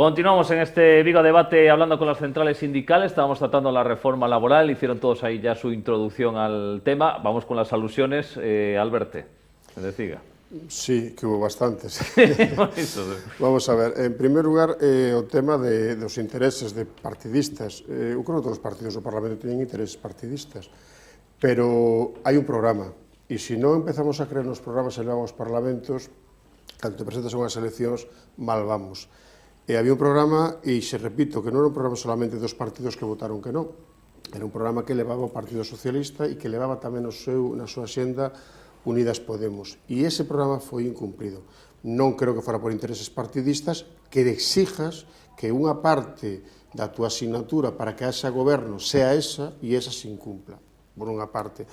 Continuamos en este Vigo Debate hablando con las centrales sindicales. Estábamos tratando la reforma laboral, hicieron todos ahí ya su introducción al tema. Vamos con las alusiones. Alberte, me decía. Sí, que hubo bastantes. Vamos a ver, en primer lugar, o tema dos intereses de partidistas. Eu creo que todos os partidos do Parlamento teñen intereses partidistas, pero hai un programa, e se non empezamos a creer nos programas e levamos aos parlamentos, cando te presentas a unhas eleccións, mal vamos. E había un programa, e se repito, que non era un programa solamente dos partidos que votaron que non, era un programa que levaba o Partido Socialista e que levaba tamén na súa xenda Unidas Podemos. E ese programa foi incumprido. Non creo que fora por intereses partidistas que exijas que unha parte da túa asignatura para que haxa goberno sea esa e esa se incumpla, por unha parte.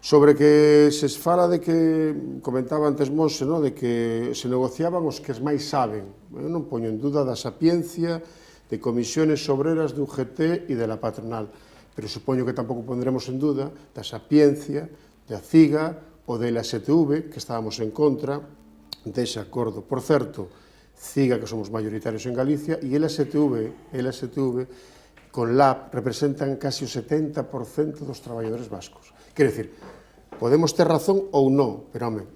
Sobre que se fala de que, comentaba antes Monse, de que se negociaban os que máis saben. Eu non poño en duda da sapiencia de comisiones obreras do UGT e de la patronal, pero supoño que tampouco pondremos en duda da sapiencia da CIGA ou de la STV, que estábamos en contra dese acordo. Por certo, CIGA, que somos mayoritarios en Galicia, e la STV con LAB representan casi o 70% dos traballadores vascos. Quero dicir, podemos ter razón ou non, pero, home,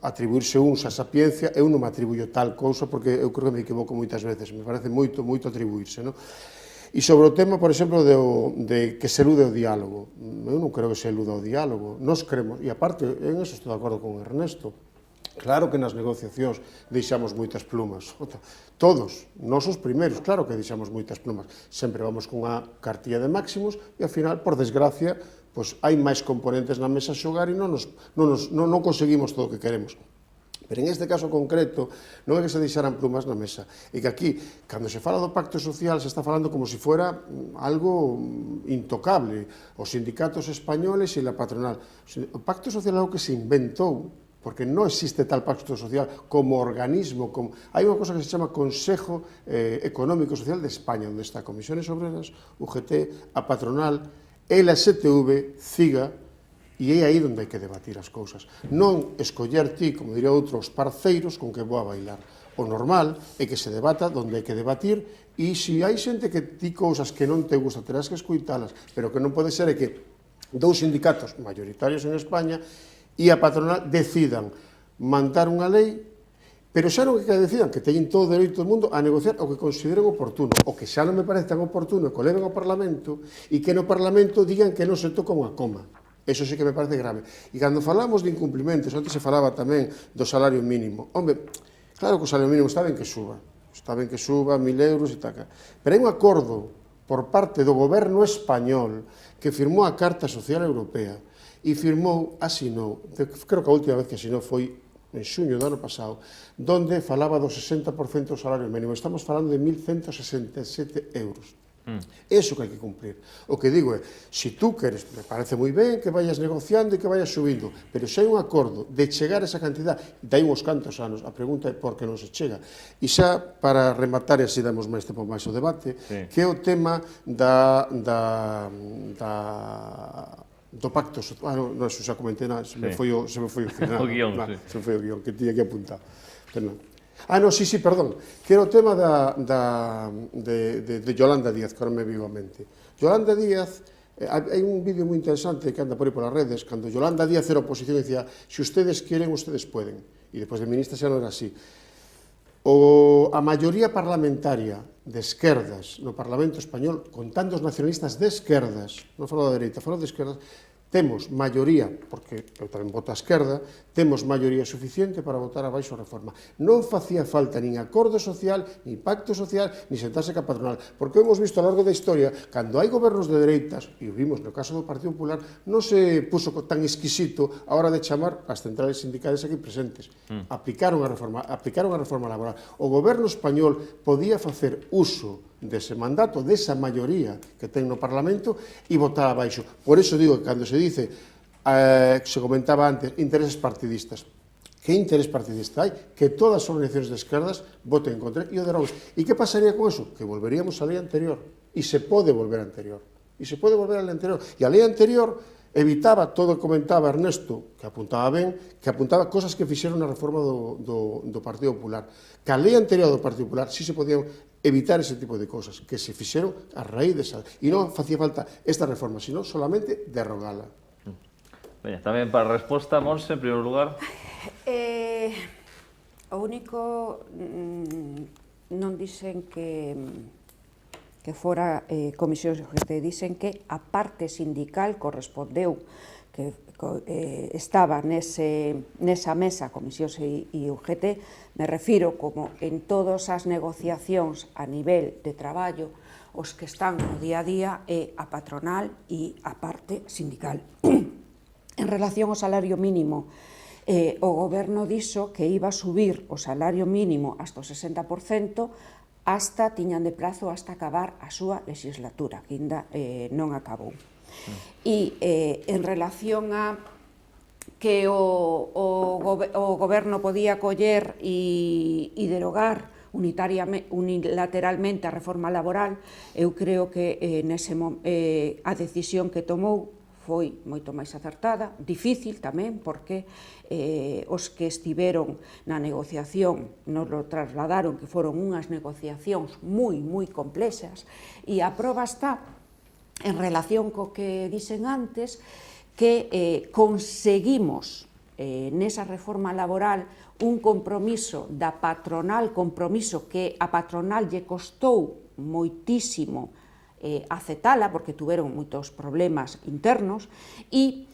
atribuirse uns a sapiencia, eu non me atribuyo tal cousa, porque eu creo que me equivoco moitas veces, me parece moito atribuirse, non? E sobre o tema, por exemplo, de que se elude o diálogo, eu non creo que se eluda o diálogo, nós queremos, e aparte, en eso estou de acordo con Ernesto, claro que nas negociacións deixamos moitas plumas, todos, nós os primeiros, claro que deixamos moitas plumas, sempre vamos cunha cartilla de máximos e, ao final, por desgracia, pois hai máis componentes na mesa a xogar e non conseguimos todo o que queremos. Pero en este caso concreto, non é que se deixaran plumas na mesa, é que aquí, cando se fala do pacto social, se está falando como se fuera algo intocable, os sindicatos españoles e la patronal. O pacto social é algo que se inventou, porque non existe tal pacto social como organismo. Hai unha cosa que se chama Consejo Económico e Social de España, onde está Comisiones Obreras, UGT, a patronal, la STV, CIGA, e é aí onde hai que debatir as cousas. Non escoller ti, como diría outros, parceiros con que vou a bailar. O normal é que se debata onde hai que debatir, e se hai xente que ti cousas que non te gusta, terás que escoitalas, pero que non pode ser é que dous sindicatos mayoritarios en España e a patronal decidan mandar unha lei, pero xa non que decidan, que teñen todo o dereito do mundo a negociar o que consideren oportuno, o que xa non me parece tan oportuno que o leven ao Parlamento e que no Parlamento digan que non se toca unha coma. Eso sí que me parece grave. E cando falamos de incumplimentos, antes se falaba tamén do salario mínimo. Hombre, claro que o salario mínimo está ben que suba, 1.000 euros e tal, pero hai un acordo por parte do goberno español que firmou a Carta Social Europea e asinou, creo que a última vez que asinou foi en xuño do ano pasado, donde falaba do 60% do salario mínimo. Estamos falando de 1.167 euros. Eso que hai que cumplir. O que digo é, se tú queres, me parece moi ben que vayas negociando e que vayas subindo, pero se hai un acordo de chegar a esa cantidad, dai uns cantos anos, a pregunta é por que non se chega. E xa, para rematar, e así damos máis tempo máis o debate, que é o tema do pacto social. Non, eso xa comentei, se me foi o final. O guión, se me foi o guión, que tiña que apuntar. Sí, perdón, que era o tema de Yolanda Díaz, que ahora me vivo a mente. Yolanda Díaz, hai un vídeo moi interesante que anda por aí polas redes, cando Yolanda Díaz era oposición e dicía, se ustedes quieren, ustedes pueden. E depois de ministra xa non era así. A maioría parlamentaria de esquerdas no Parlamento Español, contando os nacionalistas de esquerdas, non falo da dereita, falo de esquerdas, temos maioría, porque eu tamén voto a esquerda, temos maioría suficiente para votar abaixo a reforma. Non facía falta nin acordo social, nin pacto social, nin sentarse ca patronal, porque hemos visto a lo largo da historia, cando hai gobernos de dereitas, e o vimos no caso do Partido Popular, non se puso tan exquisito a hora de chamar as centrales sindicales aquí presentes. Aplicaron a reforma laboral. O goberno español podía facer uso dese mandato, desa maioría que ten no Parlamento e votar abaixo. Por iso digo que cando se dice, se comentaba antes, intereses partidistas, que interés partidista hai? Que todas as organizacións de esquerdas voten en contra e o deroguen. E que pasaría con eso? Que volveríamos á lei anterior. E se pode volver á anterior. E a lei anterior evitaba todo o que comentaba Ernesto, que apuntaba ben, que apuntaba cosas que fixeron na reforma do Partido Popular. Que a lei anterior do Partido Popular si se podían evitar ese tipo de cosas que se fixeron a raíz desa. E non facía falta esta reforma, sino solamente derrogala. Veña, tamén para a resposta, Monse, en primeiro lugar. O único, non dixen que fora comisións UGT, dixen que a parte sindical correspondeu que estaba nesa mesa comisións e UGT, me refiro como en todas as negociacións a nivel de traballo, os que están no día a día é a patronal e a parte sindical. En relación ao salario mínimo, o goberno dixo que iba a subir o salario mínimo hasta o 60%, hasta, tiñan de prazo hasta acabar a súa legislatura, que ainda non acabou. E en relación a que o goberno podía coller e derogar unilateralmente a reforma laboral, eu creo que a decisión que tomou foi moito máis acertada, difícil tamén, porque os que estiveron na negociación nos lo trasladaron que foron unhas negociacións moi complexas, e a proba está en relación co que dixen antes, que conseguimos nesa reforma laboral un compromiso da patronal, compromiso que a patronal lle costou moitísimo aceptala, porque tuveron moitos problemas internos, e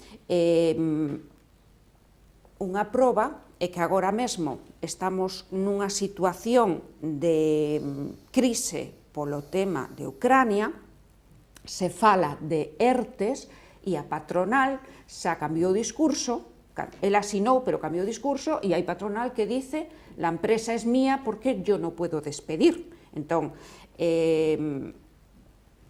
unha proba é que agora mesmo estamos nunha situación de crise polo tema de Ucrania, se fala de ERTES e a patronal xa cambiou o discurso, el asinou pero cambiou o discurso, e hai patronal que dice la empresa es mía porque yo no puedo despedir. Entón,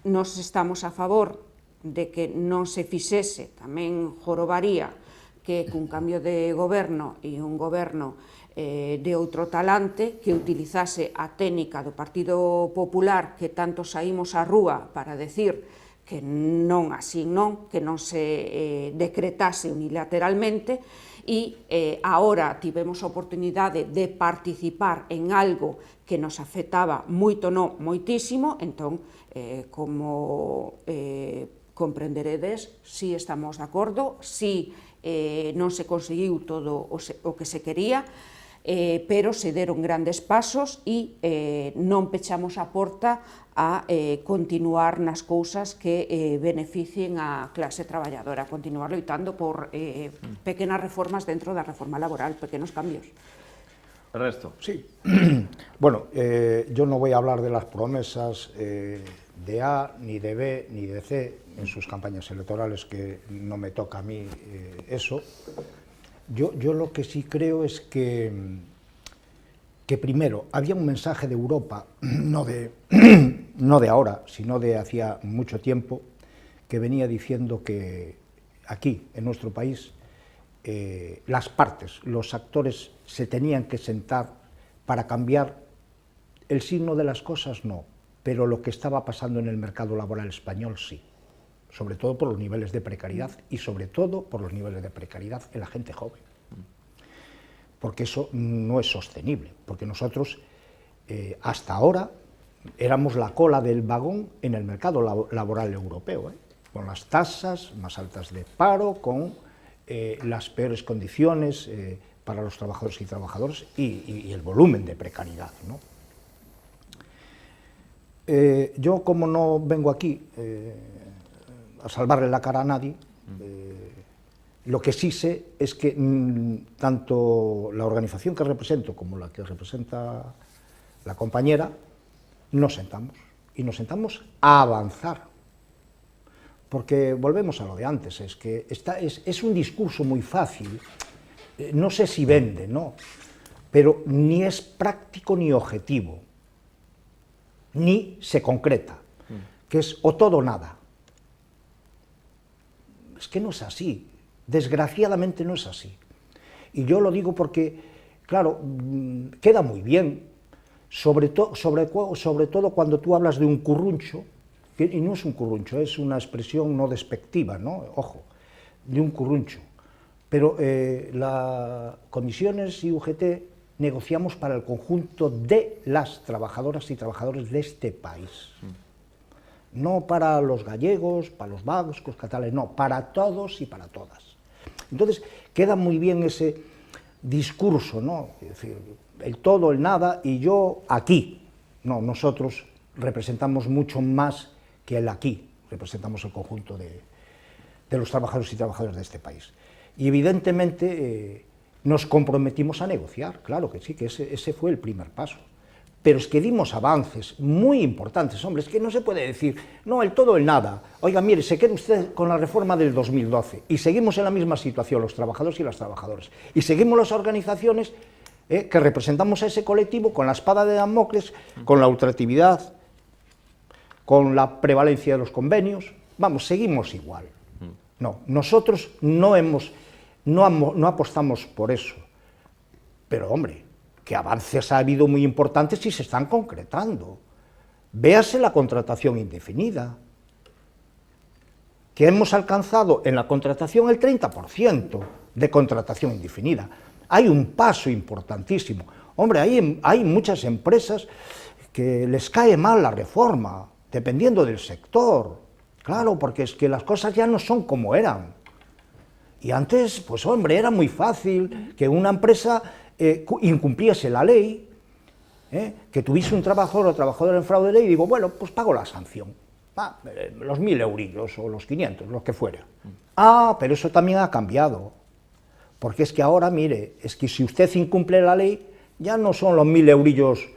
nos estamos a favor de que non se fixese, tamén jorobaría que cun cambio de goberno e un goberno de outro talante que utilizase a técnica do Partido Popular que tanto saímos á rúa para decir que non así non, que non se decretase unilateralmente, e agora tivemos a oportunidade de participar en algo que nos afectaba moito, non moitísimo, entón, como comprenderedes, si estamos de acordo, si non se conseguiu todo o que se quería, pero se deron grandes pasos e non pechamos a porta a continuar nas cousas que beneficien a clase traballadora, continuar loitando por pequenas reformas dentro da reforma laboral, pequenos cambios. Ernesto. Sí. Bueno, yo no voy a hablar de las promesas de A, ni de B, ni de C en sus campañas electorales, que no me toca a mí eso. Yo lo que sí creo es que primero había un mensaje de Europa, no de ahora, sino de hacía mucho tiempo, que venía diciendo que aquí, en nuestro país, las partes, los actores se tenían que sentar para cambiar el signo de las cosas, no, pero lo que estaba pasando en el mercado laboral español sí, sobre todo por los niveles de precariedad y sobre todo por los niveles de precariedad en la gente joven, porque eso no es sostenible, porque nosotros hasta ahora éramos la cola del vagón en el mercado laboral europeo, con las tasas más altas de paro, con las peores condiciones para los trabajadores y trabajadoras y el volumen de precariedad, ¿no? Yo, como no vengo aquí a salvarle la cara a nadie, lo que sí sé es que tanto la organización que represento como la que representa la compañera nos sentamos, y nos sentamos a avanzar, porque volvemos a lo de antes, es que es un discurso muy fácil, no sé si vende, ¿no?, pero ni es práctico ni objetivo, ni se concreta, que es o todo o nada. Es que no es así, desgraciadamente no es así. Y yo lo digo porque, claro, queda muy bien, sobre todo cuando tú hablas de un curruncho, y no es un curruncho, es una expresión no despectiva, ¿no?, ojo, de un curruncho. Pero las comisiones y UGT negociamos para el conjunto de las trabajadoras y trabajadores de este país. No para los gallegos, para los vascos, catalanes, no, para todos y para todas. Entonces, queda muy bien ese discurso, ¿no? Es decir, el todo, el nada, y yo aquí. No, nosotros representamos mucho más que el aquí, representamos el conjunto de los trabajadores y trabajadoras de este país. Y evidentemente nos comprometimos a negociar, claro que sí, que ese fue el primer paso. Pero es que dimos avances muy importantes, hombre, es que no se puede decir, no, el todo, el nada. Oiga, mire, se queda usted con la reforma del 2012 y seguimos en la misma situación, los trabajadores y las trabajadoras. Y seguimos las organizaciones que representamos a ese colectivo con la espada de Damocles, con la ultraactividad, con la prevalencia de los convenios. Vamos, seguimos igual. No, nosotros no apostamos por eso. Pero, hombre, que avances ha habido muy importantes y se están concretando. Véase la contratación indefinida, que hemos alcanzado en la contratación el 30% de contratación indefinida. Hay un paso importantísimo. Hombre, hay muchas empresas que les cae mal la reforma, dependiendo del sector. Claro, porque es que las cosas ya no son como eran. Y antes, pues hombre, era muy fácil que una empresa incumpliese la ley, que tuviese un trabajador o trabajadora en fraude de ley, y digo, bueno, pues pago la sanción, los 1.000 eurillos o los 500, los que fuera. Pero eso también ha cambiado, porque es que ahora, mire, es que si usted incumple la ley, ya no son los 1.000 eurillos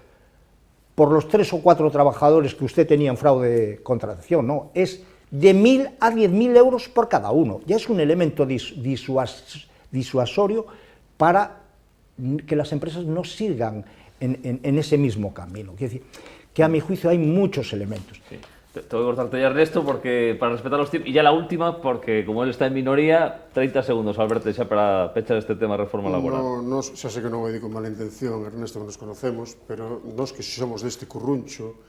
por los 3 o 4 trabajadores que usted tenía en fraude de contratación, no, es de 1.000 a 10.000 euros por cada uno. Ya es un elemento disuasorio para que las empresas no sigan en ese mismo camino. Quiero decir, que a mi juicio hay muchos elementos. Sí. Tengo que cortarte ya, Ernesto, porque para respetar los tiempos. Y ya la última, porque como él está en minoría, 30 segundos, Alberto, xa para pechar este tema de reforma laboral. Xa sei que non o digo con mala intención, Ernesto, que nos conocemos, pero nós que somos deste curruncho,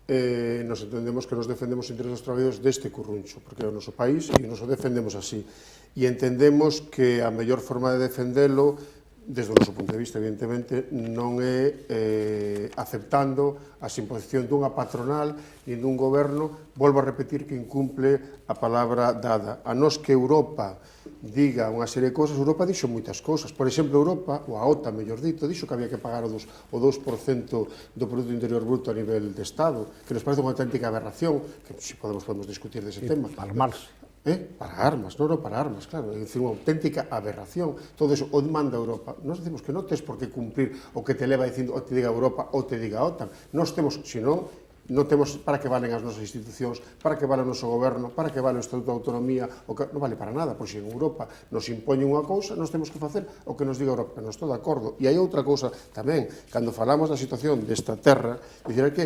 nos entendemos que nos defendemos os intereses dos traballadores deste curruncho, porque é o noso país e nos o defendemos así. E entendemos que a mellor forma de defendelo, desde o noso punto de vista, evidentemente, non é aceptando a imposición dunha patronal e dun goberno, volvo a repetir, que incumple a palabra dada. A nós que Europa diga unha serie de cousas, Europa dixo moitas cousas. Por exemplo, Europa, ou a OTAN, mellor dito, dixo que había que pagar o 2% do Produto Interior Bruto a nivel de Estado, que nos parece unha auténtica aberración, que se podemos discutir dese tema. Para armarse. Para armas, non para armas, claro, é dicir, unha auténtica aberración. Todo eso o demanda Europa. Nós decimos que non tes por que cumprir o que te leva dicindo o te diga Europa ou te diga a OTAN. Nós temos, senón, non temos para que valen as nosas institucións, para que vale o noso goberno, para que vale o Estatuto de Autonomía, non vale para nada, porque se en Europa nos impone unha cousa, nós temos que facer o que nos diga Europa, non estou de acordo. E hai outra cousa tamén, cando falamos da situación desta terra, dicir que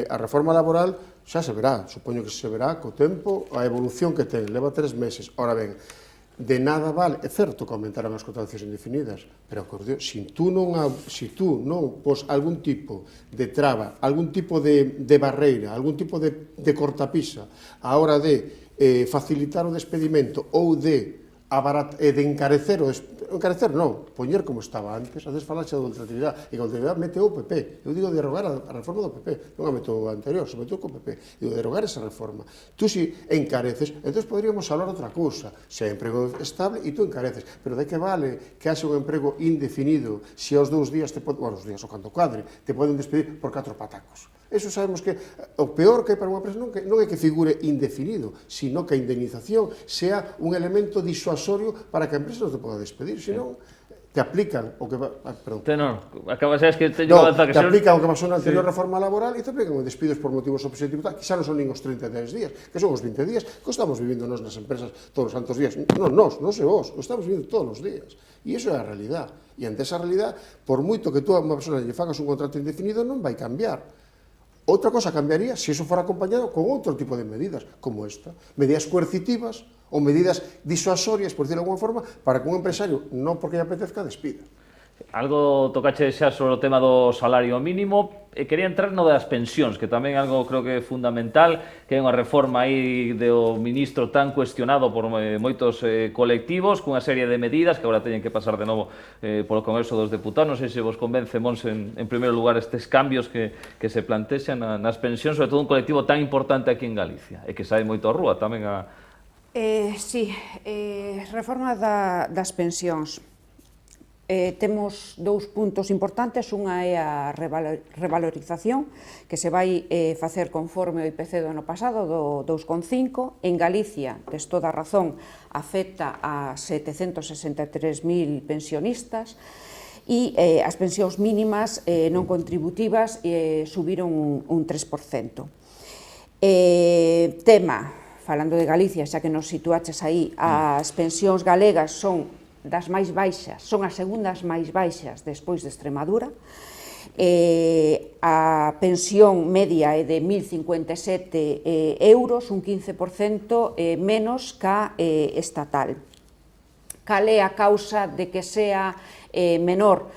a reforma laboral xa se verá, supoño que se verá co tempo, a evolución que ten, leva 3 meses. Ora ben, de nada vale, é certo que aumentaran as contratacións indefinidas, pero, se tú non pos algún tipo de traba, algún tipo de barreira, algún tipo de cortapisa a hora de facilitar o despedimento ou de encarecer poñer como estaba antes, a veces falaxe da ultraactividade, e a ultraactividade mete o PP, eu digo derogar a reforma do PP, non a meto o anterior, se meto co PP, digo derogar esa reforma. Tú si encareces, entón poderíamos hablar outra cousa, se hai emprego estable e tú encareces, pero de que vale que haxe un emprego indefinido se aos 2 días, os días o cando cadre, te poden despedir por 4 patacos. Eso sabemos que o peor que hai para unha empresa non é que figure indefinido, sino que a indemnización sea un elemento disuasorio para que a empresa non te poda despedir, senón te aplican o que te aplican o que pasou na anterior reforma laboral e te aplican despidos por motivos obxectivos, que xa non son nin os 33 días, que son os 20 días, que estamos vivindo nós nas empresas todos os santos días, non sei vos, o estamos vivindo todos os días, e iso é a realidade, e ante esa realidade, por moito que tú a unha persona lle fagas un contrato indefinido, non vai cambiar. Outra cosa cambiaría se iso fora acompañado con outro tipo de medidas, como esta. Medidas coercitivas ou medidas disuasorias, por decirlo de alguma forma, para que un empresario, non porque lle apetezca, despida. Algo tocache xa sobre o tema do salario mínimo. quería entrar no das pensións, que tamén é algo creo que é fundamental, que é unha reforma aí do ministro tan cuestionado por moitos colectivos, cunha serie de medidas que agora teñen que pasar de novo polo Congreso dos Deputados. Non sei se vos convence, Monse, en primeiro lugar estes cambios que se plantexan nas pensións, sobre todo un colectivo tan importante aquí en Galicia, e que sae moito á rúa tamén a... Sí, reforma das pensións. Temos dous puntos importantes, unha é a revalorización, que se vai facer conforme o IPC do ano pasado, do 2,5. En Galicia, tes toda a razón, afecta a 763.000 pensionistas, e as pensións mínimas non contributivas subiron un 3%. Tema, falando de Galicia, xa que nos situaches aí, as pensións galegas son das máis baixas, son as segundas máis baixas despois de Extremadura. A pensión media é de 1.057 euros, un 15% menos ca estatal. Cal é a causa de que sea menor?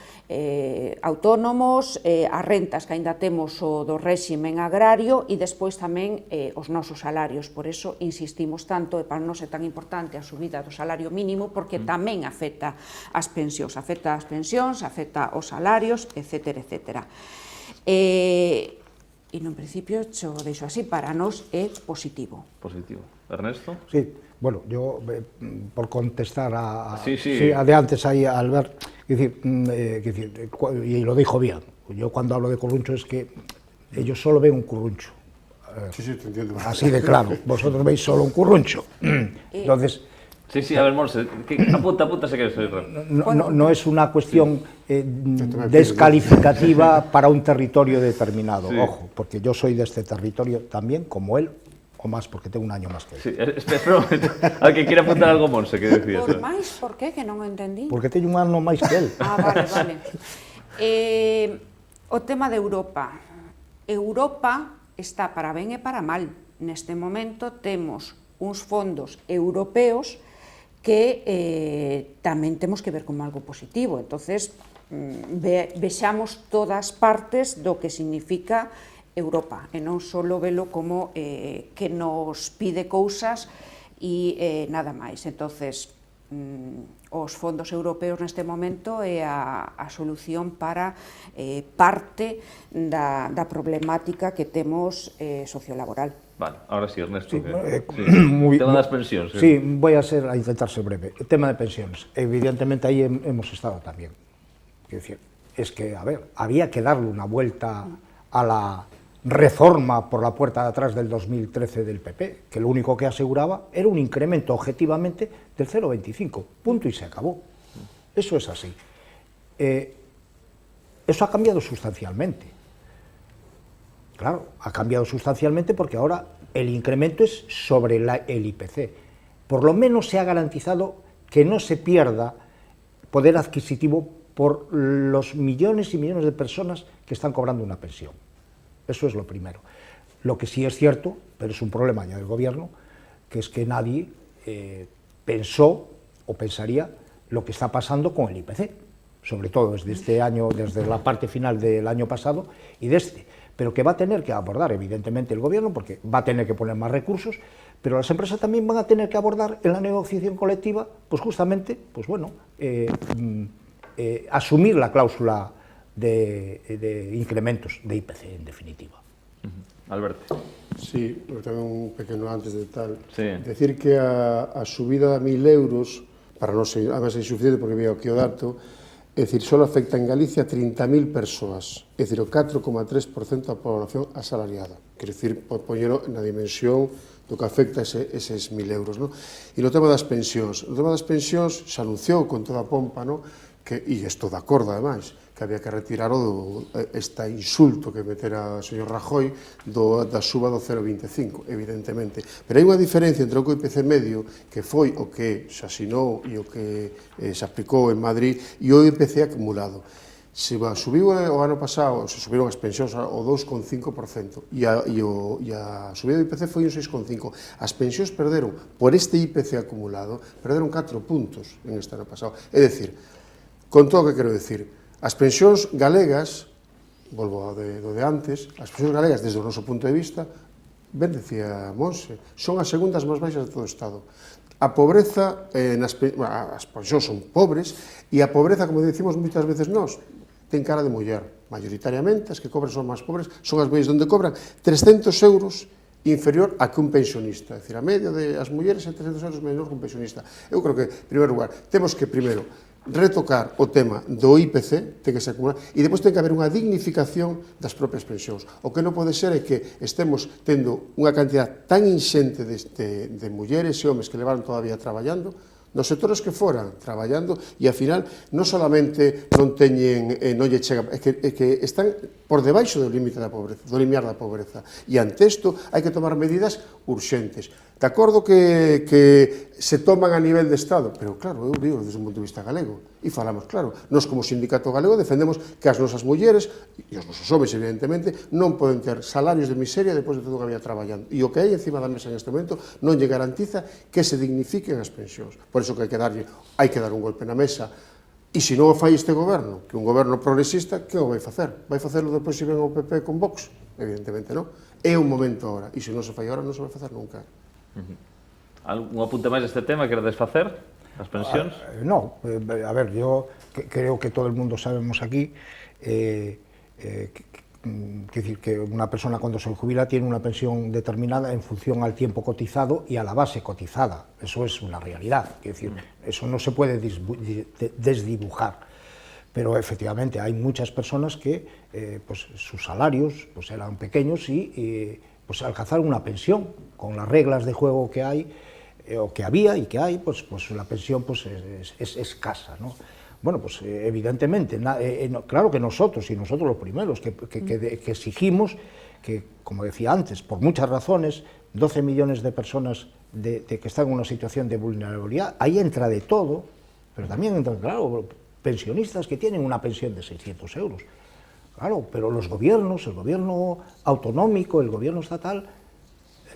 Autónomos, as rentas que aínda temos o do réximen agrario e despois tamén os nosos salarios. Por eso insistimos tanto, e para nós é tan importante a subida do salario mínimo, porque tamén afecta as pensións, afecta os salarios, etc. E no principio, xo deixo así, para nós é positivo. Positivo. Ernesto? Sí, bueno, yo por contestar a de antes ahí a Albert, y lo dijo bien, yo cuando hablo de curruncho es que ellos solo ven un curruncho. Sí, te entiendo. Así de claro, vosotros veis solo un curruncho. Entonces... Sí, a ver, Monse, apunta se quieres oír. No es una cuestión descalificativa para un territorio determinado, ojo, porque yo soy de este territorio también, como él, o más, porque tengo un año más que él. Sí, espera un momento, al que quiera apuntar algo, Monse, que decías. Por máis, por qué? Que non o entendí. Porque teño un ano máis que él. Vale. O tema de Europa. Europa está para ben e para mal. Neste momento temos uns fondos europeos que tamén temos que ver como algo positivo. Entonces, vexamos todas partes do que significa Europa, e non só velo como que nos pide cousas e nada máis. Entonces, os fondos europeos neste momento é a solución para parte da problemática que temos sociolaboral. Vale, ahora sí, Ernesto. Sí, tema das pensións. Sí, voy a intentar ser breve. El tema de pensiones, evidentemente ahí hemos estado también. Quiero decir, es que, a ver, había que darle una vuelta a la reforma por la puerta de atrás del 2013 del PP, que lo único que aseguraba era un incremento objetivamente del 0,25, punto y se acabó. Eso es así. Eso ha cambiado sustancialmente. Claro, ha cambiado sustancialmente porque ahora el incremento es sobre el IPC. Por lo menos se ha garantizado que no se pierda poder adquisitivo por los millones y millones de personas que están cobrando una pensión. Eso es lo primero. Lo que sí es cierto, pero es un problema ya del gobierno, que es que nadie pensó o pensaría lo que está pasando con el IPC, sobre todo desde este año, desde la parte final del año pasado y de este, pero que va a tener que abordar evidentemente el gobierno, porque va a tener que poner más recursos, pero las empresas también van a tener que abordar en la negociación colectiva, pues justamente, pues bueno, asumir la cláusula de incrementos de IPC, en definitiva. Alberto. Sí, tamén un pequeno antes de tal. Sí. Decir que a subida a 1.000 euros, para non ser, además é insuficiente porque veo aquí o dato, é dicir, só afecta en Galicia 30.000 persoas, é dicir, o 4,3% da población asalariada. Quer dicir, poñero na dimensión do que afecta eses 1.000 euros. No? E no tema das pensións, se anunciou con toda a pompa, no? E estou de acordo, ademais, que había que retirar este insulto que metera o señor Rajoy da suba do 0,25, evidentemente. Pero hai unha diferencia entre o que o IPC medio, que foi o que se asinou e o que se aplicou en Madrid, e o IPC acumulado. Se subiu o ano pasado, se subiron as pensións ao 2,5%, e a subida do IPC foi un 6,5%. As pensións perderon, por este IPC acumulado, perderon 4 puntos en este ano pasado. É dicir, con todo o que quero dicir, as pensións galegas volvo ao de antes, as pensións galegas, desde o noso punto de vista, ben decía Monse, son as segundas máis baixas de todo o Estado. A pobreza, as pensións son pobres, e a pobreza, como decimos moitas veces nós, ten cara de muller. Mayoritariamente, as que cobran son máis pobres, son as mulleres onde cobran 300 euros inferior a que un pensionista. É dicir, a media das mulleres é 300 euros menor que un pensionista. Eu creo que, en primeiro lugar, temos que, primeiro, retocar o tema do IPC, ten que ser acumular, e depois ten que haber unha dignificación das propias pensións. O que non pode ser é que estemos tendo unha cantidad tan inxente de mulleres e homes que levaron todavía traballando, nos sectores que foran traballando, e ao final non solamente non teñen, non lle chega, é que están por debaixo do límite da pobreza, do limiar da pobreza, e ante isto hai que tomar medidas urxentes. De acordo que se toman a nivel de Estado, pero claro, eu digo desde un punto de vista galego, e falamos claro, nós como sindicato galego defendemos que as nosas mulleres, e os nosos homens evidentemente, non poden ter salarios de miseria depois de todo o que había traballando, e o que hai encima da mesa neste momento non lle garantiza que se dignifiquen as pensións. Por iso que hai que dar un golpe na mesa, e se non o fai este goberno, que un goberno progresista, que o vai facer? Vai facelo depois se ven o PP con Vox? Evidentemente non. É un momento agora, e se non se fai agora non se vai facer nunca. Algún apunte máis deste tema que queredes facer? As pensións? No, a ver, yo creo que todo el mundo sabemos aquí decir que una persona cuando se jubila tiene una pensión determinada en función al tiempo cotizado y a la base cotizada. Eso es una realidad, es decir, eso no se puede desdibujar. Pero efectivamente hay muchas personas que pues, sus salarios pues, eran pequeños y pues, alcanzaron una pensión con las reglas de juego que hay o que había y que hay, pues la pensión pues, es escasa, ¿no? Bueno, pues evidentemente, claro que nosotros, y nosotros los primeros, que exigimos que, como decía antes, por muchas razones, 12 millones de personas que están en una situación de vulnerabilidad, ahí entra de todo, pero también entran, claro, pensionistas que tienen una pensión de 600 euros. Claro, pero los gobiernos, el gobierno autonómico, el gobierno estatal,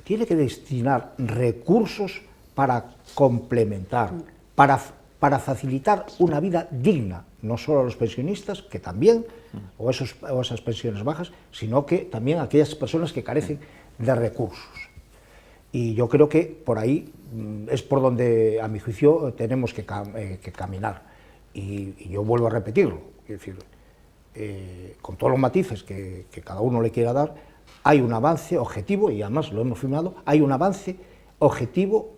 tiene que destinar recursos para complementar, para facilitar una vida digna, no solo a los pensionistas, que también, o esas pensiones bajas, sino que también a aquellas personas que carecen de recursos. Y yo creo que por ahí es por donde, a mi juicio, tenemos que caminar. Y yo vuelvo a repetirlo, es decir, con todos los matices que cada uno le quiera dar, hay un avance objetivo, y además lo hemos firmado, hay un avance objetivo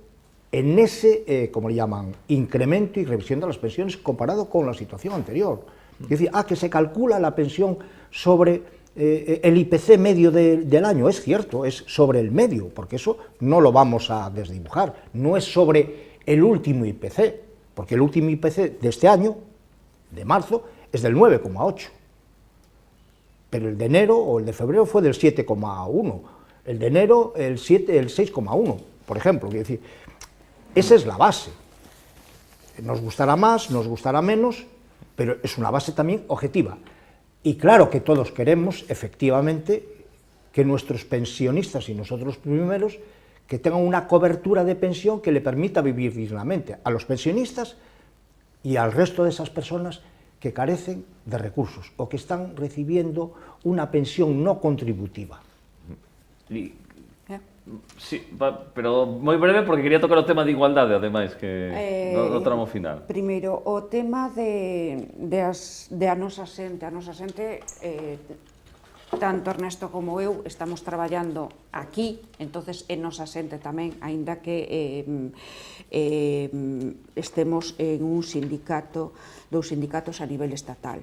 en ese, como le llaman, incremento y revisión de las pensiones comparado con la situación anterior. Es decir, que se calcula la pensión sobre el IPC medio del año. Es cierto, es sobre el medio, porque eso no lo vamos a desdibujar. No es sobre el último IPC, porque el último IPC de este año, de marzo, es del 9,8. Pero el de enero o el de febrero fue del 7,1. El de enero, el 6,1, por ejemplo. Es decir, esa es la base. Nos gustará más, nos gustará menos, pero es una base también objetiva. Y claro que todos queremos, efectivamente, que nuestros pensionistas y nosotros los primeros, que tengan una cobertura de pensión que le permita vivir dignamente a los pensionistas y al resto de esas personas que carecen de recursos o que están recibiendo una pensión no contributiva. Sí, pero moi breve porque quería tocar o tema de igualdade, ademais, que no tramo final. Primeiro, o tema de a nosa xente. A nosa xente, tanto Ernesto como eu, estamos traballando aquí, entonces en nosa xente tamén, aínda que estemos en un sindicato, dous sindicatos a nivel estatal.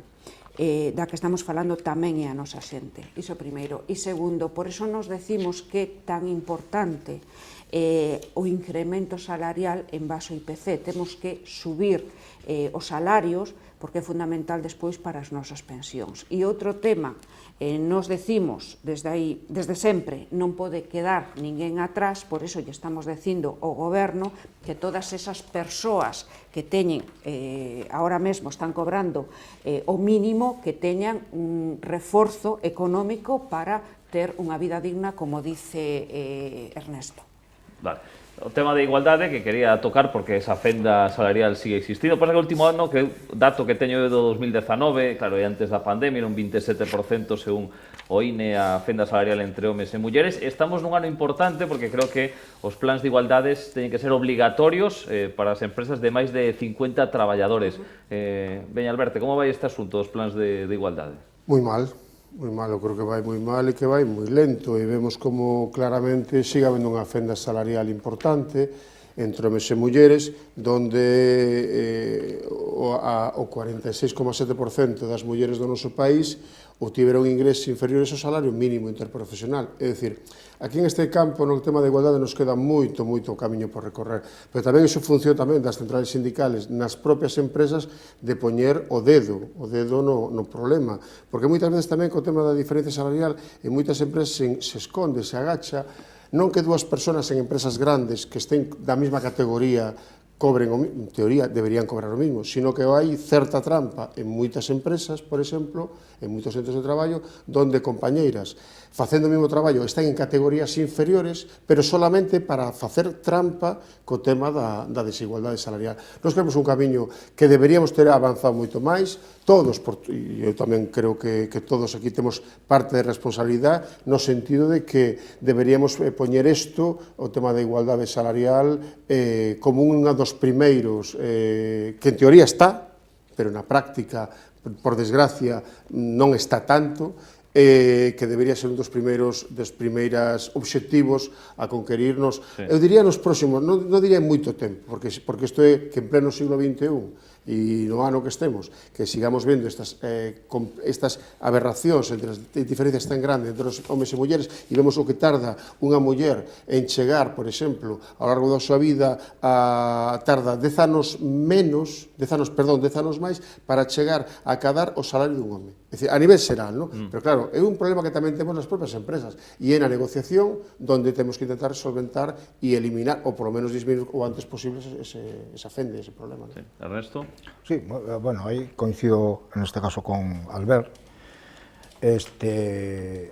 Da que estamos falando tamén é a nosa xente, iso primeiro. E segundo, por iso nos decimos que é tan importante o incremento salarial en base ao IPC. Temos que subir os salarios porque é fundamental despois para as nosas pensións. E outro tema, nos decimos desde sempre, non pode quedar ninguén atrás, por iso lle estamos dicindo ao goberno que todas esas persoas que teñen, ahora mesmo están cobrando o mínimo, que teñan un reforzo económico para ter unha vida digna, como dice Ernesto. Vale. O tema de igualdade que quería tocar porque esa fenda salarial sigue existindo. Pasa que o último ano, que o dato que teño é do 2019, claro, e antes da pandemia, era un 27% según o INE a fenda salarial entre homes e mulleres. Estamos nun ano importante porque creo que os plans de igualdades teñen que ser obligatorios para as empresas de máis de 50 traballadores. Veña, Alberto, como vai este asunto dos plans de igualdade? Moi mal, eu creo que vai moi mal e que vai moi lento, e vemos como claramente sigue habendo unha fenda salarial importante entre homes e mulleres, donde o 46,7% das mulleres do noso país obtiveron ingresos inferiores ao salario mínimo interprofesional. É dicir, aquí en este campo, no tema da igualdade, nos queda moito camiño por recorrer, pero tamén iso función tamén das centrales sindicales nas propias empresas de poñer o dedo no problema, porque moitas veces tamén co tema da diferencia salarial en moitas empresas se esconde, se agacha, non que dúas persoas en empresas grandes que estén da mesma categoría cobren, en teoría, deberían cobrar o mismo, sino que hai certa trampa en moitas empresas, por exemplo, en moitos centros de traballo, donde compañeiras facendo o mesmo traballo están en categorías inferiores, pero solamente para facer trampa co tema da desigualdade salarial. Nos queremos un camiño que deberíamos ter avanzado moito máis, todos, e eu tamén creo que todos aquí temos parte de responsabilidade, no sentido de que deberíamos poñer isto, o tema da igualdade salarial, como un dos primeiros, que en teoría está, pero na práctica, por desgracia, non está tanto, que debería ser un dos primeiros obxectivos a conquerirnos, eu diría nos próximos, non diría en moito tempo, porque isto é que en pleno siglo XXI e no ano que estemos, que sigamos vendo estas aberracións entre as diferencias tan grandes entre os homes e mulleres, e vemos o que tarda unha muller en chegar, por exemplo, ao largo da súa vida, tarda 10 anos máis para chegar a cadar o salario dun home. É dicir, a nivel xeral, non? Pero claro, é un problema que tamén temos nas propias empresas, e é na negociación donde temos que intentar solventar e eliminar, ou polo menos disminuir o antes posible esa fenda, ese problema. Sí. Ernesto? Sí, bueno, ahí coincido en este caso con Albert.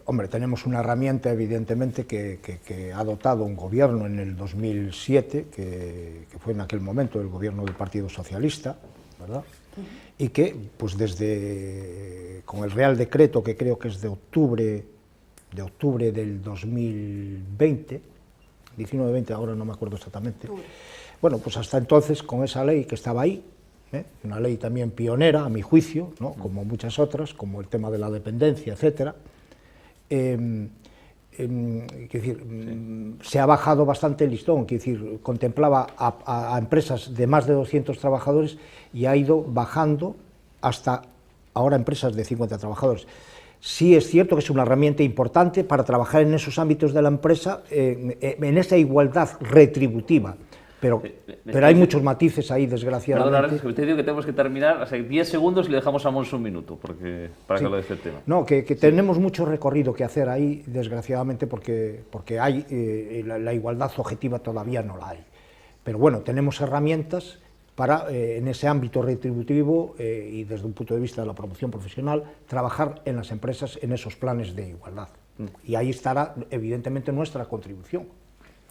Hombre, tenemos una herramienta evidentemente que ha dotado un gobierno en el 2007, que fue en aquel momento el gobierno del Partido Socialista, ¿verdad? Y que, pues con el Real Decreto, que creo que es de octubre del 2020, 19-20, ahora no me acuerdo exactamente, bueno, pues hasta entonces, con esa ley que estaba ahí, una ley también pionera, a mi juicio, ¿no? Como muchas otras, como el tema de la dependencia, etcétera, se ha bajado bastante el listón, contemplaba a empresas de más de 200 trabajadores y ha ido bajando hasta ahora empresas de 50 trabajadores. Sí es cierto que es una herramienta importante para trabajar en esos ámbitos de la empresa, en esa igualdad retributiva. Pero hay muchos matices ahí, desgraciadamente. Perdón, usted dijo que tenemos que terminar, o sea, 10 segundos y le dejamos a Monse un minuto para que lo de este tema. No, que tenemos mucho recorrido que hacer ahí, desgraciadamente, porque hay la igualdad objetiva todavía no la hay. Pero bueno, tenemos herramientas para, en ese ámbito retributivo y desde un punto de vista de la promoción profesional, trabajar en las empresas en esos planes de igualdad. Y ahí estará, evidentemente, nuestra contribución.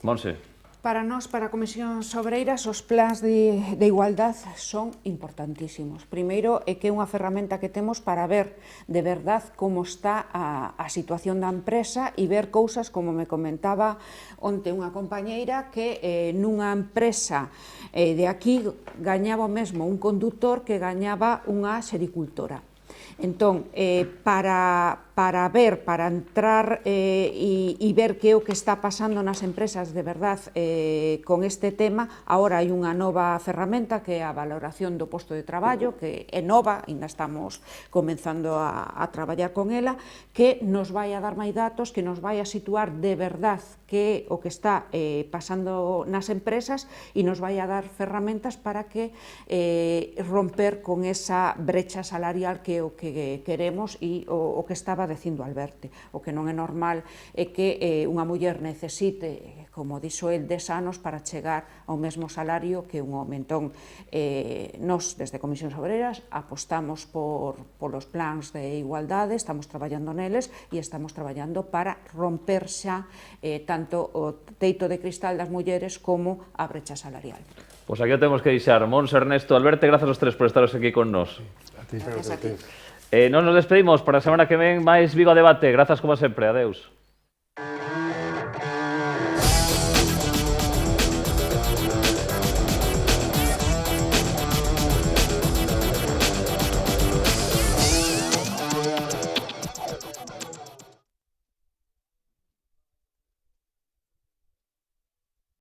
Monse. Para nós, para a Comisión Obreiras, os plans de igualdad son importantísimos. Primeiro, é que é unha ferramenta que temos para ver de verdad como está a situación da empresa e ver cousas, como me comentaba onte unha compañeira, que nunha empresa de aquí gañaba o mesmo un conductor que gañaba unha sericultora. Entón, para entrar e ver que é o que está pasando nas empresas de verdad con este tema, agora hai unha nova ferramenta que é a valoración do posto de traballo, que é nova, ainda estamos comenzando a traballar con ela, que nos vai a dar máis datos, que nos vai a situar de verdad que é o que está pasando nas empresas e nos vai a dar ferramentas para que romper con esa brecha salarial que é o que queremos e o que estaba dicindo Alberto. O que non é normal é que unha muller necesite como dixo el, 10 anos para chegar ao mesmo salario que un home. Entón, nos, desde Comisións Obreras, apostamos polos plans de igualdade, estamos traballando neles e estamos traballando para romper xa tanto o teito de cristal das mulleres como a brecha salarial. Pois aquí o temos que deixar. Mons, Ernesto, Alberto, grazas aos tres por estaros aquí con nós. Gracias a ti. Nos despedimos para a semana que ven máis Vigo a Debate. Grazas como sempre. Adeus.